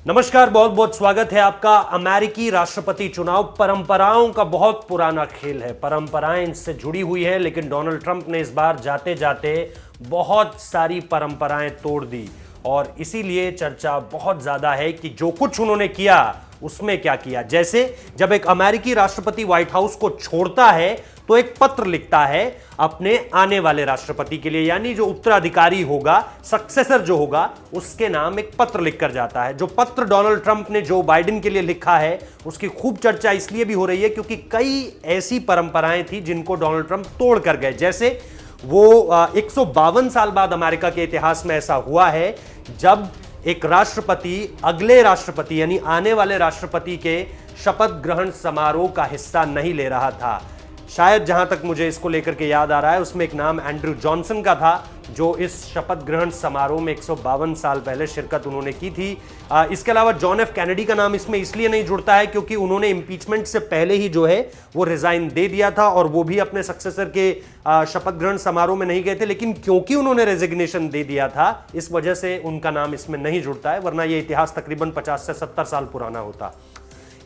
नमस्कार, बहुत बहुत स्वागत है आपका। अमेरिकी राष्ट्रपति चुनाव परंपराओं का बहुत पुराना खेल है। परंपराएं इनसे जुड़ी हुई है, लेकिन डोनाल्ड ट्रंप ने इस बार जाते जाते बहुत सारी परंपराएं तोड़ दी और इसीलिए चर्चा बहुत ज्यादा है कि जो कुछ उन्होंने किया उसमें क्या किया। जैसे जब एक अमेरिकी राष्ट्रपति व्हाइट हाउस को छोड़ता है तो एक पत्र लिखता है अपने आने वाले राष्ट्रपति के लिए, यानी जो उत्तराधिकारी होगा, सक्सेसर जो होगा, उसके नाम एक पत्र लिखकर जाता है। जो पत्र डोनाल्ड ट्रंप ने जो बाइडेन के लिए लिखा है उसकी खूब चर्चा इसलिए भी हो रही है क्योंकि कई ऐसी परंपराएं थी जिनको डोनाल्ड ट्रंप तोड़ कर गए। जैसे वो 152 साल बाद अमेरिका के इतिहास में ऐसा हुआ है जब एक राष्ट्रपति अगले राष्ट्रपति यानी आने वाले राष्ट्रपति के शपथ ग्रहण समारोह का हिस्सा नहीं ले रहा था। शायद जहां तक मुझे इसको लेकर के याद आ रहा है उसमें एक नाम एंड्रू जॉनसन का था जो इस शपथ ग्रहण समारोह में 152 साल पहले शिरकत उन्होंने की थी। इसके अलावा जॉन एफ कैनेडी का नाम इसमें इसलिए नहीं जुड़ता है क्योंकि उन्होंने इंपीचमेंट से पहले ही जो है वो रिजाइन दे दिया था और वो भी अपने सक्सेसर के शपथ ग्रहण समारोह में नहीं गए थे, लेकिन क्योंकि उन्होंने रेजिग्नेशन दे दिया था इस वजह से उनका नाम इसमें नहीं जुड़ता है, वरना यह इतिहास तकरीबन 50 से 70 साल पुराना होता।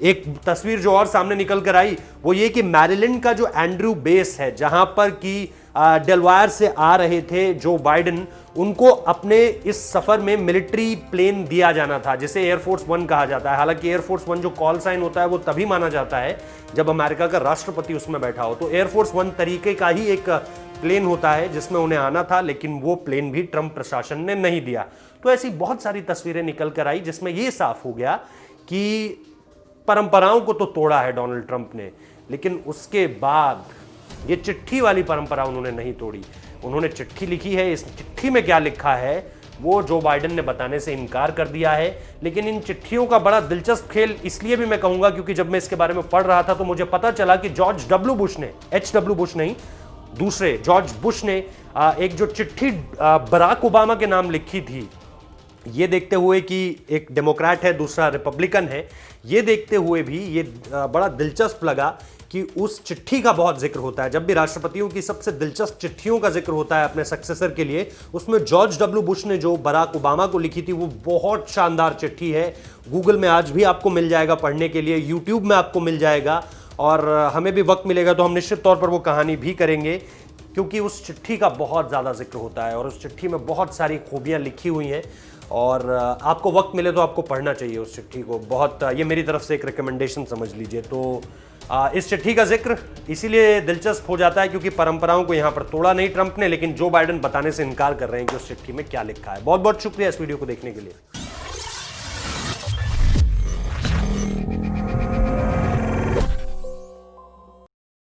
एक तस्वीर जो और सामने निकल कर आई वो ये कि मैरीलैंड का जो एंड्रू बेस है, जहां पर कि डेलवायर से आ रहे थे जो बाइडेन, उनको अपने इस सफर में मिलिट्री प्लेन दिया जाना था जिसे एयरफोर्स वन कहा जाता है। हालांकि एयरफोर्स वन जो कॉल साइन होता है वो तभी माना जाता है जब अमेरिका का राष्ट्रपति उसमें बैठा हो। तो एयरफोर्स वन तरीके का ही एक प्लेन होता है जिसमें उन्हें आना था, लेकिन वो प्लेन भी ट्रंप प्रशासन ने नहीं दिया। तो ऐसी बहुत सारी तस्वीरें निकल कर आई जिसमें यह साफ हो गया कि परंपराओं को तो तोड़ा है डोनाल्ड ट्रंप ने, लेकिन उसके बाद ये चिट्ठी वाली परंपरा उन्होंने नहीं तोड़ी। उन्होंने चिट्ठी लिखी है, इस चिट्ठी में क्या लिखा है वो जो बाइडेन ने बताने से इनकार कर दिया है। लेकिन इन चिट्ठियों का बड़ा दिलचस्प खेल इसलिए भी मैं कहूंगा क्योंकि जब मैं इसके बारे में पढ़ रहा था तो मुझे पता चला कि जॉर्ज डब्ल्यू बुश ने, एच.डब्ल्यू. बुश नहीं, दूसरे जॉर्ज बुश ने एक जो चिट्ठी बराक ओबामा के नाम लिखी थी, ये देखते हुए कि एक डेमोक्रेट है दूसरा रिपब्लिकन है, ये देखते हुए भी ये बड़ा दिलचस्प लगा कि उस चिट्ठी का बहुत जिक्र होता है। जब भी राष्ट्रपतियों की सबसे दिलचस्प चिट्ठियों का जिक्र होता है अपने सक्सेसर के लिए, उसमें जॉर्ज डब्ल्यू बुश ने जो बराक ओबामा को लिखी थी वो बहुत शानदार चिट्ठी है। गूगल में आज भी आपको मिल जाएगा पढ़ने के लिए, यूट्यूब में आपको मिल जाएगा और हमें भी वक्त मिलेगा तो हम निश्चित तौर पर वो कहानी भी करेंगे क्योंकि उस चिट्ठी का बहुत ज़्यादा जिक्र होता है और उस चिट्ठी में बहुत सारी खूबियाँ लिखी हुई हैं और आपको वक्त मिले तो आपको पढ़ना चाहिए उस चिट्ठी को। बहुत ये मेरी तरफ से एक रिकमेंडेशन समझ लीजिए। तो इस चिट्ठी का जिक्र इसीलिए दिलचस्प हो जाता है क्योंकि परंपराओं को यहाँ पर तोड़ा नहीं ट्रंप ने, लेकिन जो बाइडेन बताने से इनकार कर रहे हैं कि उस चिट्ठी में क्या लिखा है। बहुत बहुत शुक्रिया इस वीडियो को देखने के लिए।